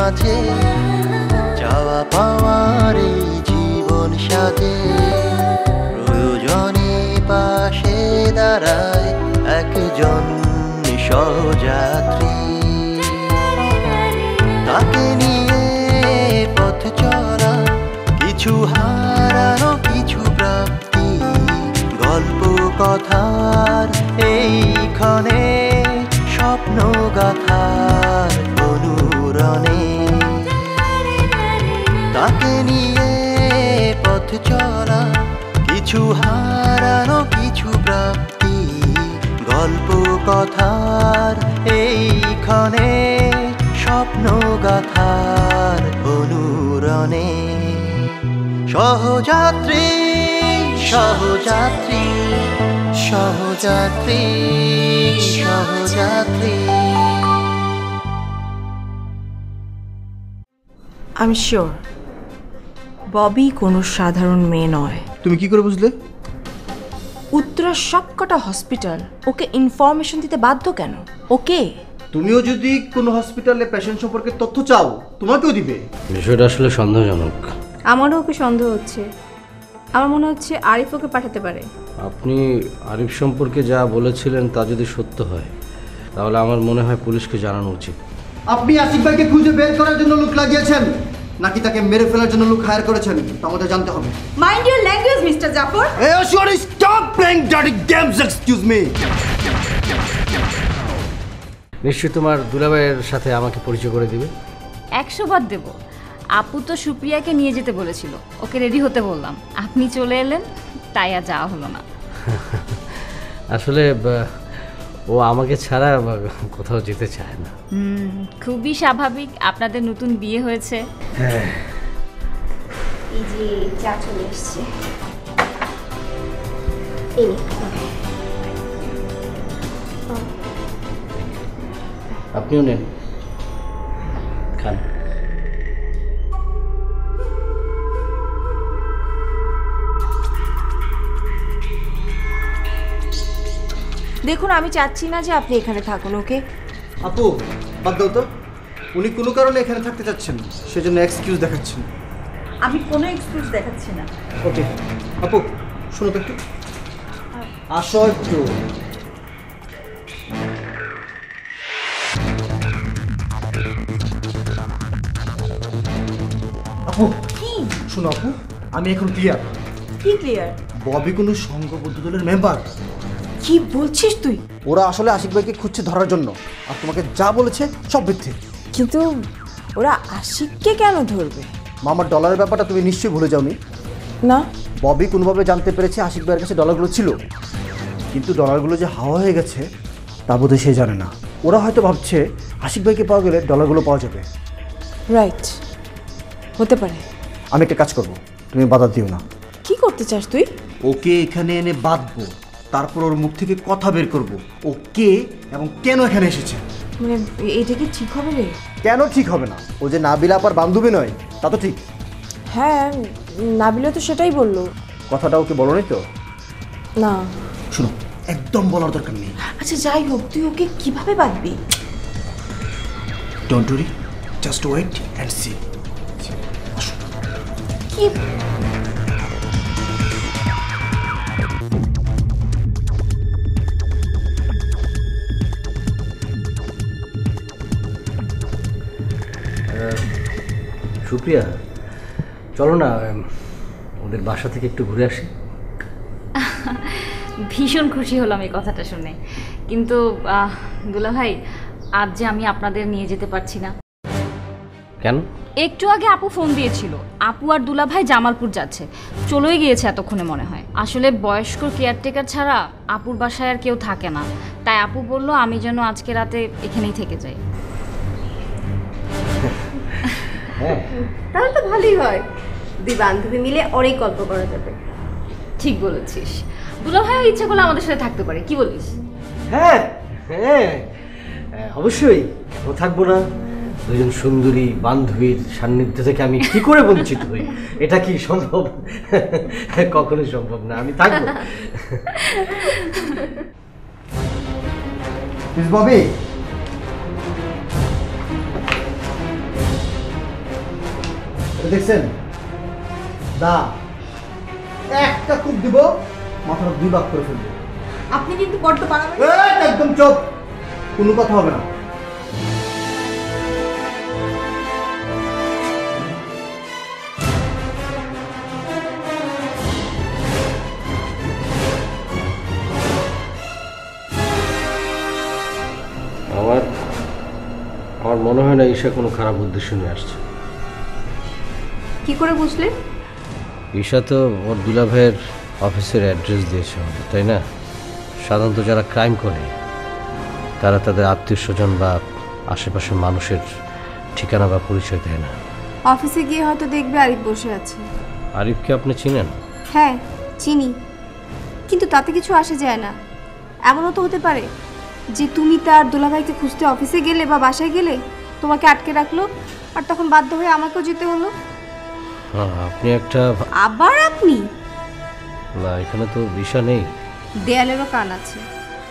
মাঝে চাওয়া পাওয়ার এই জীবন সাথে প্রয়োজনে পাশে দাঁড়ায় একজন সহযাত্রী। তাকে নিয়ে পথ চলা, কিছু হারানো কিছু প্রাপ্তি, গল্প কথার এইখানে স্বপ্ন গাথার অনুরণে। তাকে নিয়ে পথ চলা, কিছু হারানো কিছু প্রাপ্তি, গল্প কথার এইখানে স্বপ্ন গাথার অনুরণে। সহযাত্রী সহযাত্রী সহযাত্রী সহযাত্রী। আমি শিওর ববি কোনো সাধারণ মেয়ে নয়। তুমি কি করে বুঝলে? উত্তরার সবকটা হসপিটাল ওকে ইনফরমেশন দিতে বাধ্য কেন? ওকে তুমিও যদি কোনো হসপিটালে পেশেন্ট সম্পর্কে তথ্য চাও তোমাকেও দিবে। বিষয়টা আসলে সন্দেহজনক। আমারও ওকে সন্দেহ হচ্ছে। আমার মনে হচ্ছে আরিফ ওকে পাঠাতে পারে। আপনি আরিফ সম্পর্কে যা বলেছিলেন তা যদি সত্য হয় তাহলে আমার মনে হয় পুলিশকে জানানো উচিত। আপনি আসিফ ভাইকে খুঁজে বের করার জন্য লোক লাগিয়েছেন নাকি তাকে মেরে ফেলার জন্য লোক হায়ার করেছেন তা আমাদের জানতে হবে। Mind your language mister Jafar. Hey, Ashwari, stop playing dirty games, excuse me. নিশ্চয়ই তোমার দুলাভাইয়ের সাথে আমাকে পরিচয় করে দিবে। 100 বার দেব। আপু তো সুপ্রিয়াকে নিয়ে যেতে বলেছিল, ওকে রেডি হতে বললাম, আপনি চলে এলেন, তাই আর যাওয়া হলো না। আসলে ও আমাকে ছাড়া কোথাও যেতে চায় না। খুবই স্বাভাবিক, আপনাদের নতুন বিয়ে হয়েছে। হ্যাঁ, এই যে চা চলে এসছে। আপনিও নেন, খান। দেখুন, আমি চাচ্ছি না যে আপনি এখানে থাকুন। ওকে আপু বাদ দাও তো, উনি কোনো কারণে এখানে থাকতে চাচ্ছেন সেজন্য এক্সকিউজ দেখাচ্ছেন। আমি কোনো এক্সকিউজ দেখাচ্ছি না। ওকে আপু শোনো তো একটু, আসো একটু। আপু কি? শোনো আপু, আমি এখন ক্লিয়ার। কি ক্লিয়ার? ববি কোনো সংঘবদ্ধ দলের মেম্বার। কি বলছিস তুই? ওরা আসলে আশিক ভাইকে খুঁজছে ধরার জন্য, আর তোমাকে যা বলেছে সব মিথ্যে। কিন্তু ওরা আশিককে কেন ধরবে? মামার ডলারের ব্যাপারটা তুমি নিশ্চয়ই ভুলে যাওনি। না, ববি কোনোভাবে জানতে পেরেছে আশিক ভাইয়ের কাছে ডলারগুলো ছিল, কিন্তু ডলারগুলো যে হাওয়া হয়ে গেছে তা বোধহয় সে জানে না। ওরা হয়তো ভাবছে আশিক ভাইকে পাওয়া গেলে ডলারগুলো পাওয়া যাবে। রাইট, হতে পারে। আমি একটা কাজ করব, তুমি বাধা দিও না। কি করতে চাস তুই? ওকে এখানে এনে বাঁধবো, তারপর ওর মুখ থেকে কথা বের করব ও কে এবং কেন এখানে এসেছে। মানে এটা কি ঠিক হবে রে? কেন ঠিক হবে না? ও যে নাবিলা আপার বান্ধবী নয় তা তো ঠিক। হ্যাঁ, নাবিলা তো সেটাই বললো। কথাটা ওকে বলো নি তো? না। শুনো, একদম বলার দরকার নেই। আচ্ছা যাই হোক, তুই ওকে কিভাবে বাঁধবি? Don't worry, just wait and see. কি? সুপ্রিয়া, চলো না ওদের বাসা থেকে একটু ঘুরে আসি। ভীষণ খুশি হলাম এই কথাটা শুনে, কিন্তু দুলাভাই আজ যে আমি আপনাদের নিয়ে যেতে পারছি না। কেন? একটু আগে আপু ফোন দিয়েছিল, আপু আর দুলাভাই জামালপুর যাচ্ছে, চলেই গিয়েছে এতক্ষণে মনে হয়। আসলে বয়স্ক কেয়ারটেকার ছাড়া আপুর বাসায় আর কেউ থাকে না, তাই আপু বলল আমি যেন আজকে রাতে এখানেই থেকে যাই। তাহলে তো ভালোই হয়, দুই বান্ধবী মিলে অনেক গল্প করা যাবে। ঠিক বলেছিস, দুলাভাইও ইচ্ছে করলে আমাদের সাথে থাকতে পারে, কি বলিস? হ্যাঁ হ্যাঁ, অবশ্যই, কেন থাকবো না। দুজন সুন্দরী বান্ধবীর সান্নিধ্য থেকে আমি কি করে বঞ্চিত হই? এটা কি সম্ভব? কখনোই সম্ভব না, আমি থাকবো। মিস ববি, দেখছেন দা একটা খুব দিব মাথাটা 2 ভাগ করে ফেলবো। আপনি কিন্তু বড্ড বাড়াবেন। একদম চুপ, কোনো কথা হবে না। আমার আমার মনে হয় না ঈশা কোনো খারাপ উদ্দেশ্য নিয়ে আসছে। কি করে বুঝলে? ঈশা তো ওর দুলাভাইয়ের অফিসের অ্যাড্রেস দিয়েছে আমাদের, তাই না? সাধারণত যারা ক্রাইম করে তারা তাদের আত্মীয় স্বজন বা আশেপাশের মানুষের ঠিকানা বা পরিচয় দেয় না। অফিসে গিয়ে হয়তো দেখবে আরিফ বসে আছে। আরিফকে আপনি চিনেন? হ্যাঁ চিনি, কিন্তু তাতে কিছু আসে যায় না। এমনও তো হতে পারে যে তুমি তার দুলাভাইকে খুঁজতে অফিসে গেলে বা বাসায় গেলে তোমাকে আটকে রাখলো, আর তখন বাধ্য হয়ে আমাকেও যেতে হলো। হ্যাঁ, আপনি একটা আবার আপনি? না, এখানে তো ঈশা নেই। দেয়ালেরও কান আছে,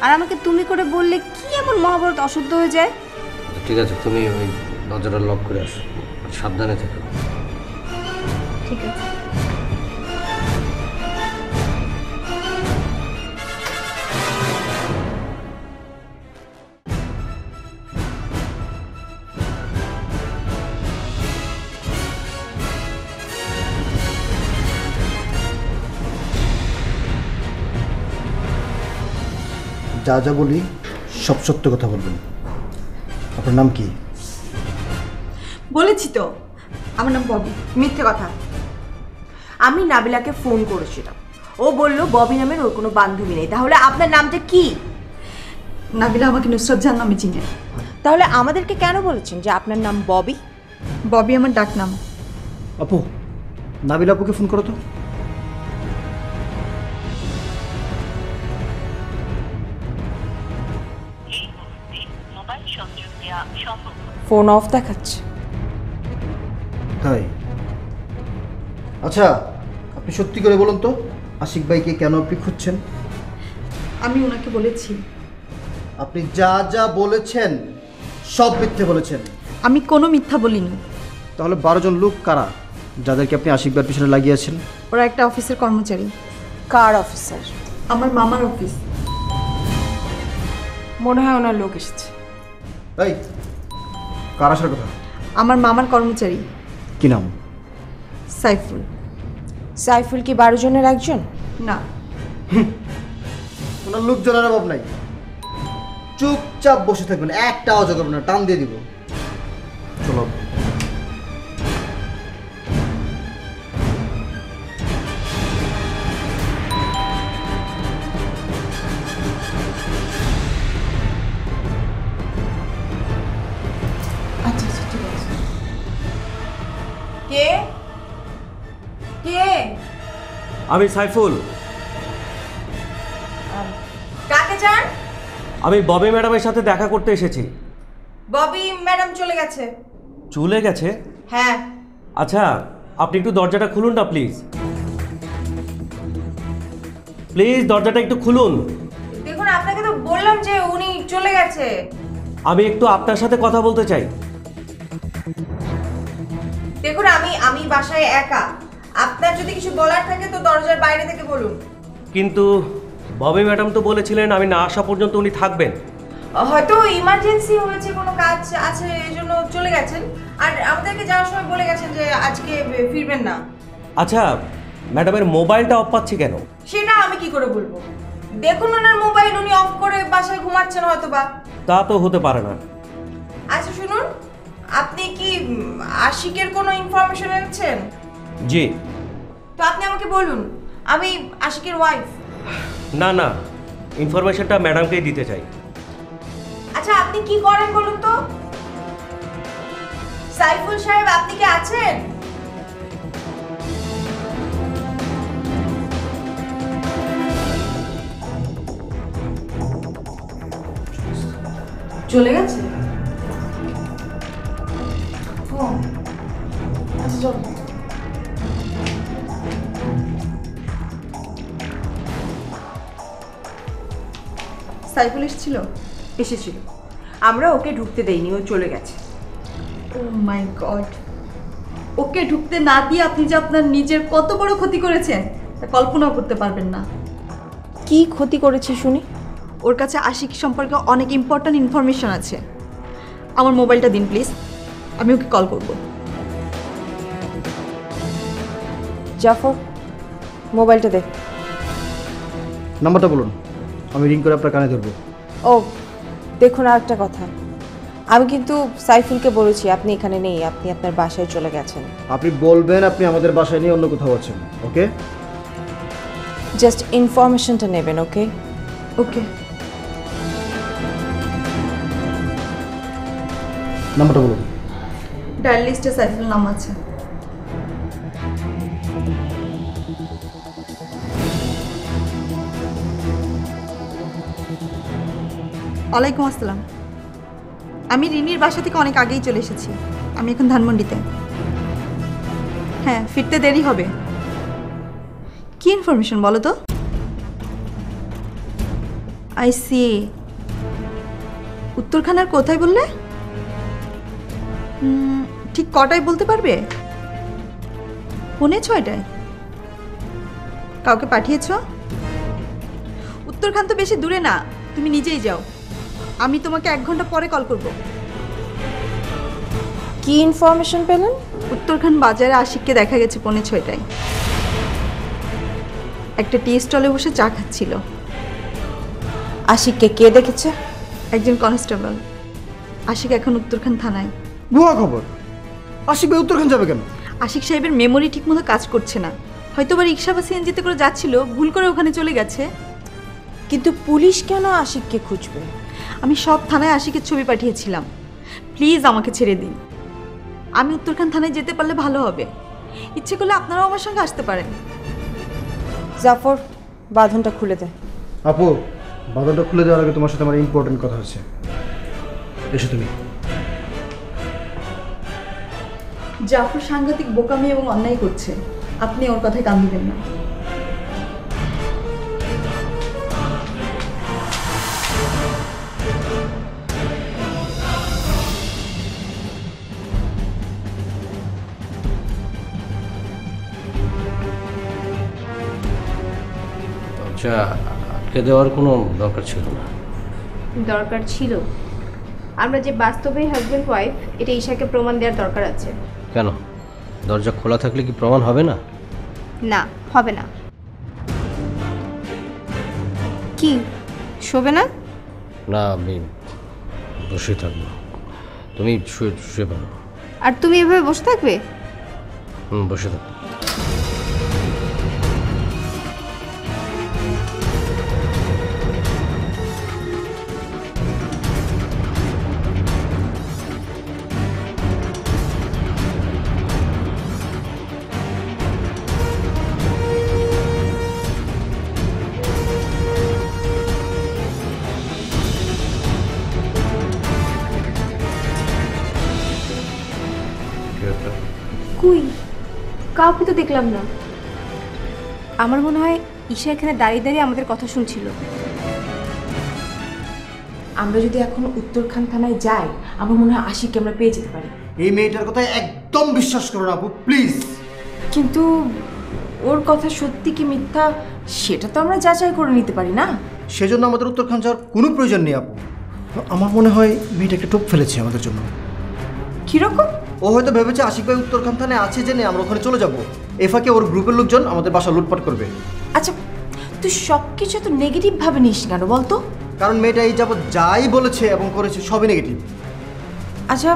আর আমাকে তুমি করে বললে কি এমন মহাভারত অশুদ্ধ হয়ে যায়? ঠিক আছে, তুমি ওই দরজাটা লক করে আসো, সাবধানে থেকো। ঠিক আছে। যা যা বলি সব সত্য কথা বলবেন। আপনার নাম কি? বলেছি তো আমার নাম ববি। মিথ্যে কথা। আমি নাবিলাকে ফোন করেছিলাম, ও বলল ববি নামের ওর কোনো বান্ধবী নেই। তাহলে আপনার নামটা কি? নাবিলা আমাকে নুসরাত জাহান নামে চিনে। তাহলে আমাদেরকে কেন বলেছেন যে আপনার নাম ববি? ববি আমার ডাক নাম। আপু, নাবিল আপুকে ফোন করো তো। ফোন অফ দেখাচ্ছে। হ্যাঁ, আচ্ছা আপনি সত্যি করে বলুন তো আশিক ভাইকে কেন আপনি খুঁজছেন? আমি ওনাকে বলেছি। আপনি যা যা বলেছেন সব মিথ্যে বলেছেন। আমি কোনো মিথ্যা বলিনি। তাহলে 12 জন লোক কারা যাদেরকে আপনি আশিক ভাইয়ের পিছনে লাগিয়েছেন? ওরা একটা অফিসের কর্মচারী। কার অফিসার? আমার মামার অফিস। মনে হয় ওনার লোক এসেছে। এই কার আসার কথা? আমার মামার কর্মচারী। কি নাম? সাইফুল। সাইফুল কি 12 জনের একজন? না, ওনার লোকজনের অভাব নাই। চুপচাপ বসে থাকবেন, একটা আওয়াজ করবেন না, টান দিয়ে দিব। চলো। আচ্ছা আচ্ছা ঠিক আছে। কে কে? আমি সাইফুল। কাকে চান? আমি ববি ম্যাডামের সাথে দেখা করতে এসেছি। ববি ম্যাডাম চলে গেছে। চলে গেছে? হ্যাঁ। আচ্ছা, আপনি একটু দরজাটা খুলুন না প্লিজ। প্লিজ দরজাটা একটু খুলুন। দেখুন আপনাকে তো বললাম যে উনি চলে গেছে। আমি একটু আপনার সাথে কথা বলতে চাই। দেখুন আমি বাসায় একা। আপনার যদি কিছু বলার থাকে তো দরজার বাইরে থেকে বলুন। কিন্তু ববি ম্যাডাম তো বলেছিলেন আমি না আসা পর্যন্ত উনি থাকবেন। হয়তো ইমার্জেন্সি হয়েছে, কোনো কাজ আছে এজন্য চলে গেছেন। আর আমাদেরকে যাওয়ার সময় বলে গেছেন যে আজকে ফিরবেন না। আচ্ছা, ম্যাডামের মোবাইলটা অফ পাচ্ছি কেন? সেটা আমি কি করে বলবো? দেখুন ওনার মোবাইল উনি অফ করে বাসায় ঘুমাচ্ছেন হয়তো বা। তা তো হতে পারে না। আচ্ছা শুনুন, আপনি কি আশিকের কোনো ইনফরমেশন এনেছেন? জি। তো আপনি আমাকে বলুন, আমি আশিকের ওয়াইফ। না না, ইনফরমেশনটা ম্যাডামকেই দিতে চাই। আচ্ছা আপনি কি করেন বলুন তো? সাইফুল সাহেব আপনি কি আছেন? চলে গেছে? ও আচ্ছা চলো। সাইফুল এসেছিল? এসেছিল, আমরা ওকে ঢুকতে দেইনি, ও চলে গেছে। ও মাই গড। ওকে ঢুকতে না দিয়ে আপনি যে আপনার নিজের কত বড় ক্ষতি করেছেন তা কল্পনাও করতে পারবেন না। কি ক্ষতি করেছি শুনি? ওর কাছে আশিক সম্পর্কে অনেক ইম্পর্ট্যান্ট ইনফরমেশন আছে। আমার মোবাইলটা দিন প্লিজ, আমি ওকে কল করব। জাফর, মোবাইলটা দে। নাম্বারটা বলুন, আমি রিং করে আপনার কানে ধরবো। ও দেখুন, আর একটা কথা, আমি কিন্তু সাইফুলকে বলেছি আপনি এখানে নেই, আপনি আপনার বাসায় চলে গেছেন। আপনি বলবেন আপনি আমাদের বাসায় নিয়ে অন্য কোথাও আছেন, ওকে? জাস্ট ইনফরমেশনটা নেবেন, ওকে? ওকে, নাম্বারটা বলুন। ডায়াল লিস্টে সাইফুল নাম আছে। ওয়ালাইকুম আসসালাম। আমি রিনির বাসা থেকে অনেক আগেই চলে এসেছি। আমি এখন ধানমন্ডিতে। হ্যাঁ, ফিরতে দেরি হবে। কি ইনফরমেশন বলো তো? I C. উত্তরখানার কোথায় বললে? ঠিক কটায় বলতে পারবে? 6:45? কাউকে পাঠিয়েছ? উত্তরখান তো বেশি দূরে না, তুমি নিজেই যাও। আমি তোমাকে 1 ঘন্টা পরে কল করব। কি ইনফরমেশন পেলেন? উত্তরখান বাজারে আশিককে দেখা গেছে 5:45। একটা টি স্টলে বসে চা খাচ্ছিল। আশিককে কে দেখেছে? একজন কনস্টেবল। আশিক এখন উত্তরখান থানায়। ভুয়া খবর। আশিক ভাই উত্তরখান যাবে কেন? আশিক সাহেবের মেমোরি ঠিকমতো কাজ করছে না, হয়তো বা রিক্সা বা সিএনজিতে করে যাচ্ছিল, ভুল করে ওখানে চলে গেছে। কিন্তু পুলিশ কেন আশিককে খুঁজবে? আমি সব থানায় আশিকের ছবি পাঠিয়েছিলাম। প্লিজ আমাকে ছেড়ে দিন। আমি উত্তরখান থানায় যেতে পারলে ভালো হবে। ইচ্ছে করলে আপনারাও আমার সঙ্গে আসতে পারেন। জাফর, বাঁধনটা খুলে দে। আপু, বাঁধনটা খুলে দেওয়ার আগে তোমার সাথে আমার ইম্পর্টেন্ট কথা আছে। এসো তুমি। জাফর সাংঘাতিক বোকামি এবং অন্যায় করছে, আপনি ওর কথায় কান দিবেন না। আচ্ছা, আটকে দেওয়ার কোনো দরকার ছিল না। দরকার ছিল। আমরা যে বাস্তবে হাজব্যান্ড ওয়াইফ, এটা ঈশাকে প্রমাণ দেওয়ার দরকার আছে। কেন? দরজা খোলা থাকলে কি প্রমাণ হবে না? না, হবে না। কি শোবে না? না, আমি বসে থাকবো। তুমি শুয়ে পড়ো। আর তুমি এভাবে বসে থাকবে? বসে থাকো। কই, কাউকে তো দেখলাম না। আমার মনে হয় ঈশা এখানে দাঁড়িয়ে দাঁড়িয়ে আমাদের কথা শুনছিল। আমরা যদি এখন উত্তরখান থানায় যাই, আমার মনে হয় আশিককে আমরা পেয়ে যেতে পারি। এই মেয়েটার কথা একদম বিশ্বাস করো না আপু, প্লিজ। কিন্তু ওর কথা সত্যি কি মিথ্যা সেটা তো আমরা যাচাই করে নিতে পারি না। সেজন্য আমাদের উত্তরখান যাওয়ার কোনো প্রয়োজন নেই আপু। আমার মনে হয় মেয়েটা একটা টোপ ফেলেছে আমাদের জন্য। কিরকম? ও হয়তো ভেবেছে আশিক ভাই উত্তরখান থানায় আছে জেনে আমরা ওখানে চলে যাব। এফাকে ওর গ্রুপের লোকজন আমাদের বাসা লুটপাট করবে। আচ্ছা, তুই সব কিছু তো নেগেটিভ ভাবে নিস কেন বলতো? কারণ মেয়েটা এই যাবৎ যাই বলেছে এবং করেছে সবই নেগেটিভ। আচ্ছা,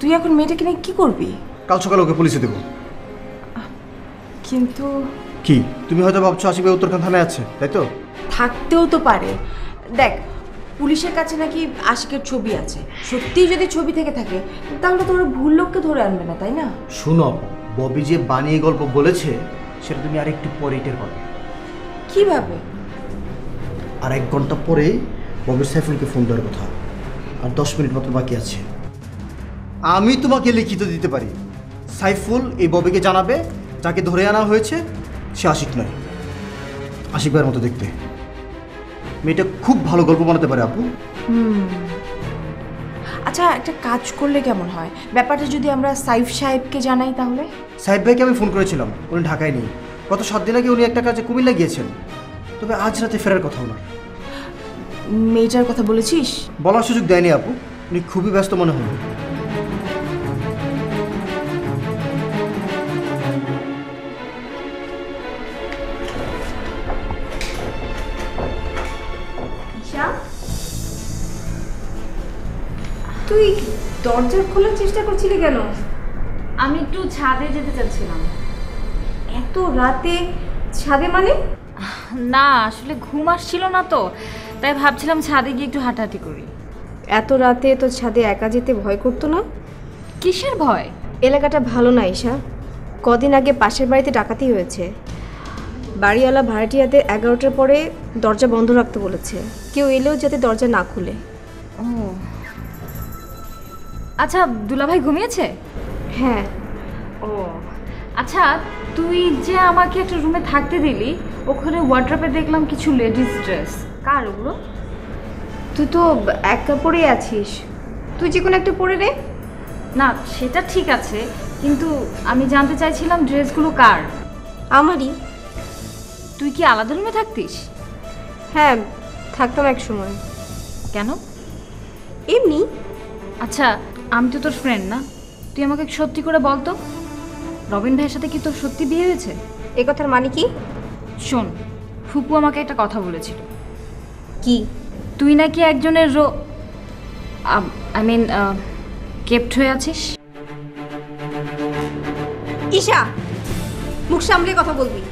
তুই এখন মেয়েটাকে নিয়ে কি করবি? কাল সকালে ওকে পুলিশে দেবো। কিন্তু কি তুমি হয়তো ভাবছো আশিক ভাই উত্তরখান থানায় আছে, তাই তো? থাকতেও তো পারে। দেখ, পুলিশের কাছে নাকি আশিকের ছবি আছে। সত্যিই যদি ছবি থেকে থাকে তাহলে তো ওরা ভুল লোককে ধরে আনবে না, তাই না? শুনো আপু, ববি যে বানিয়ে গল্প বলেছে সেটা তুমি আর একটু পরে টের পাবে। কিভাবে? আর 1 ঘন্টা পরেই ববির সাইফুলকে ফোন দেওয়ার কথা। আর 10 মিনিট মাত্র বাকি আছে। আমি তোমাকে লিখিত দিতে পারি, সাইফুল এই ববিকে জানাবে যাকে ধরে আনা হয়েছে সে আশিক নয়, আশিক ভাইয়ের মতো দেখতে। মেয়েটা খুব ভালো গল্প বানাতে পারে আপু। আচ্ছা একটা কাজ করলে কেমন হয়, ব্যাপারটা যদি আমরা সাইফ সাহেবকে জানাই তাহলে? সাহেব ভাইকে আমি ফোন করেছিলাম, উনি ঢাকায় নেই। গত 7 দিন আগে উনি একটা কাজে কুমিল্লা গিয়েছেন, তবে আজ রাতে ফেরার কথা ওনার। মেয়েটার কথা বলেছিস? বলার সুযোগ দেয়নি আপু, উনি খুবই ব্যস্ত মনে হল। তুই দরজা খোলার চেষ্টা করছিলি কেন? আমি একটু ছাদে যেতে চাচ্ছিলাম। এত রাতে ছাদে মানে? না আসলে ঘুম আসছিল না তো, তাই ভাবছিলাম ছাদে গিয়ে একটু হাঁটাহাঁটি করি। এত রাতে তো ছাদে একা যেতে ভয় করতো না? কিসের ভয়? এলাকাটা ভালো না ঈশা। কদিন আগে পাশের বাড়িতে ডাকাতি হয়েছে। বাড়িওয়ালা ভাড়াটিয়াদের 11টার পরে দরজা বন্ধ রাখতে বলেছে, কেউ এলেও যাতে দরজা না খুলে। ও আচ্ছা, দুলাভাই ঘুমিয়েছে? হ্যাঁ। ও আচ্ছা, তুই যে আমাকে একটা রুমে থাকতে দিলি, ওখানে ওয়ার্ড্রপে দেখলাম কিছু লেডিস ড্রেস। কার ওগুলো? তুই তো এক কাপড়েই আছিস, তুই যে কোনো একটা পরে রে। না সেটা ঠিক আছে, কিন্তু আমি জানতে চাইছিলাম ড্রেসগুলো কার? আমারই। তুই কি আলাদা রুমে থাকতিস? হ্যাঁ থাকতাম এক সময়। কেন? এমনি। আচ্ছা আমি তো তোর ফ্রেন্ড না, তুই আমাকে সত্যি করে বল তো, রবিন ভাইয়ের সাথে কি তোর সত্যি বিয়ে হয়েছে? এ কথার মানে কি? শোন, ফুপু আমাকে একটা কথা বলেছিল। কি? তুই নাকি একজনের আই মিন কেপ্ট হয়ে আছিস। ঈশা, মুখ সামলে কথা বলবি।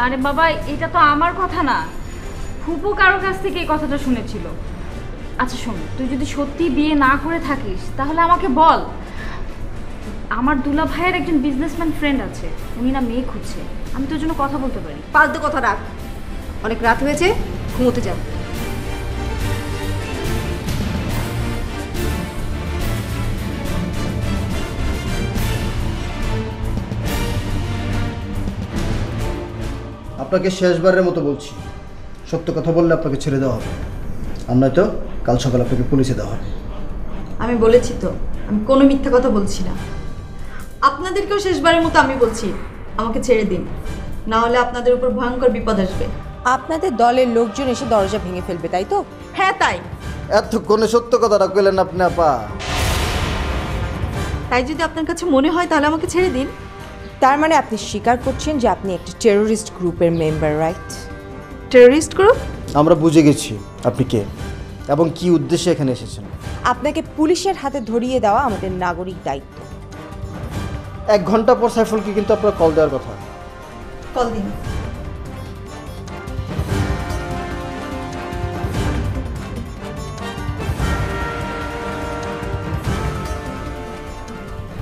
আরে বাবা, এটা তো আমার কথা না, ফুপু কারোর কাছ থেকে এই কথাটা শুনেছিল। আচ্ছা শোন, তুই যদি সত্যি বিয়ে না করে থাকিস তাহলে আমাকে বল। আমার দুলা ভাইয়ের একজন বিজনেসম্যান ফ্রেন্ড আছে, উনি না মেয়ে খুঁজছে, আমি তোর জন্য কথা বলতে পারি। ফালতু কথা রাখ, অনেক রাত হয়েছে, ঘুমোতে যা। আপনাকে শেষবারের মতো বলছি, সত্য কথা বললে আপনাকে ছেড়ে দেওয়া হবে, আর নয়তো কাল সকালে আপনাকে পুলিশে দেওয়া হবে। আমি বলেছি তো, আমি কোনো মিথ্যা কথা বলছি না। আপনাদেরকেও শেষবারের মতো আমি বলছি, আমাকে ছেড়ে দিন, না হলে আপনাদের উপর ভয়ঙ্কর বিপদ আসবে। আপনাদের দলের লোকজন এসে দরজা ভেঙে ফেলবে, তাই তো? হ্যাঁ তাই। এতক্ষণে সত্য কথাটা কইলেন আপনি আপা। তাই যদি আপনার কাছে মনে হয় তাহলে আমাকে ছেড়ে দিন। তার মানে আপনি স্বীকার করছেন যে আপনি একটা টেরোরিস্ট গ্রুপের মেম্বার, রাইট? Terrorist group? আমরা বুঝে গেছি আপনি কে এবং কি উদ্দেশ্যে এখানে এসেছেন। আপনাকে পুলিশের হাতে ধরিয়ে দেওয়া আমাদের নাগরিক দায়িত্ব। 1 ঘন্টা পর সাইফুলকে কিন্তু আপনার কল দেওয়ার কথা। কল দিন।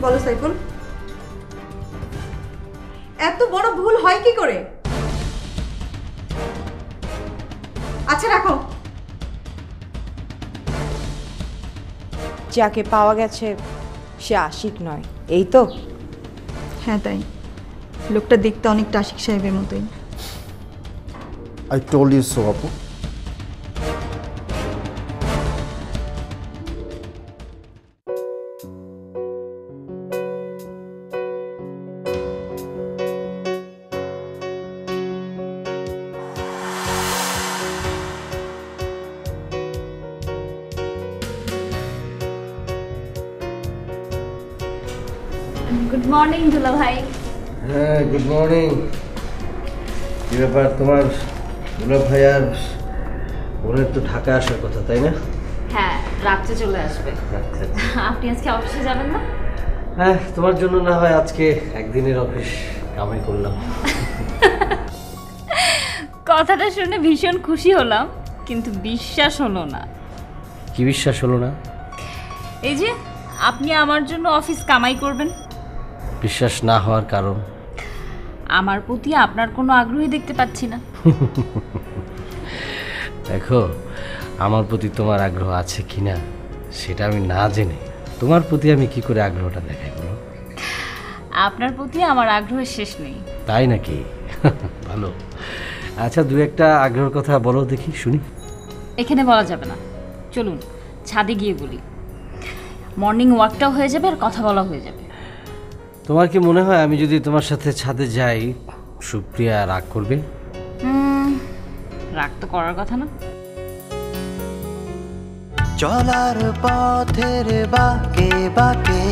বলো সাইফুল, এত বড় ভুল হয় কি করে? আচ্ছা রাখো। যাকে পাওয়া গেছে সে আশিক নয়, এই তো? হ্যাঁ তাই, লোকটা দেখতে অনেকটা আশিক সাহেবের মতোই। আই টোল্ড ইউ সো আপু। গুড মর্নিং দুলা ভাই। হ্যাঁ গুড মর্নিং। কি ব্যাপার তোমার দুলা ভাই আর ওনার তো ঢাকা আসার কথা, তাই না? হ্যাঁ রাত্রে চলে আসবে। আচ্ছা আপনি আজকে অফিসে যাবেন না? হ্যাঁ তোমার জন্য না হয় আজকে একদিনের অফিস কামাই করলাম। কথাটা শুনে ভীষণ খুশি হলাম, কিন্তু বিশ্বাস হলো না। কি বিশ্বাস হলো না? এই যে আপনি আমার জন্য অফিস কামাই করবেন। বিশ্বাস না হওয়ার কারণ? আমার প্রতি আপনার কোনো আগ্রহই দেখতে পাচ্ছি না। দেখো, আমার প্রতি তোমার আগ্রহ আছে কিনা সেটা আমি না জেনে তোমার প্রতি আমি কি করে আগ্রহটা দেখাই বলো? আপনার প্রতি আমার আগ্রহের শেষ নেই। তাই নাকি? ভালো। আচ্ছা, দু একটা আগ্রহের কথা বলো দেখি, শুনি। এখানে বলা যাবে না, চলুন ছাদে গিয়ে বলি। মর্নিং ওয়াকটাও হয়ে যাবে আর কথা বলা হয়ে যাবে। তোমার কি মনে হয় আমি যদি তোমার সাথে ছাদে যাই সুপ্রিয়া রাগ করবে? রাগ তো করার কথা না। চলার পথের বাঁকে বাঁকে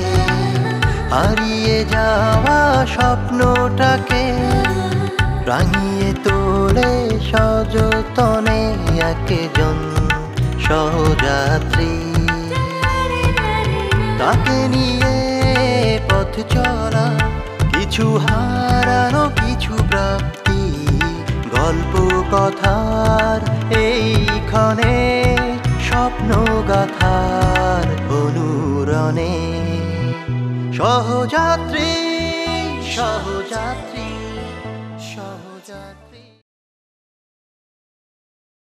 হারিয়ে যাওয়া স্বপ্নটাকে রাঙিয়ে তোলে সযতনে একজন সহযাত্রী। তাকে নিয়ে পথ চলা, কিছু হারানো কিছু প্রাপ্তি, গল্প কথার এইখানে স্বপ্ন গাথার অনুরণে সহযাত্রী সহযাত্রী।